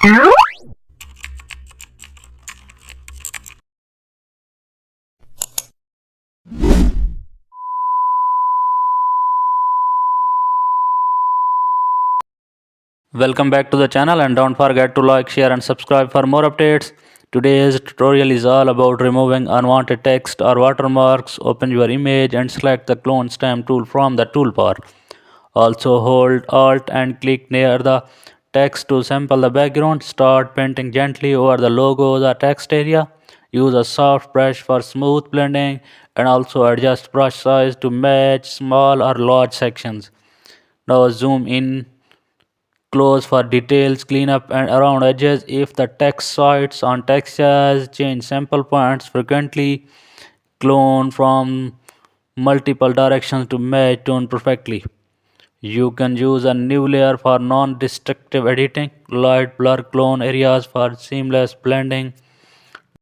Welcome back to the channel, and don't forget to like, share and subscribe for more updates. Today's tutorial is all about removing unwanted text or watermarks. Open your image and select the clone stamp tool from the toolbar. Also hold Alt and click near the text to sample the background. Start painting gently over the logo or the text area. Use a soft brush for smooth blending and also adjust brush size to match small or large sections. Now zoom in close for details, clean up and around edges if the text sites on textures, change sample points frequently, clone from multiple directions to match tone perfectly. You can use a new layer for non-destructive editing, light blur clone areas for seamless blending,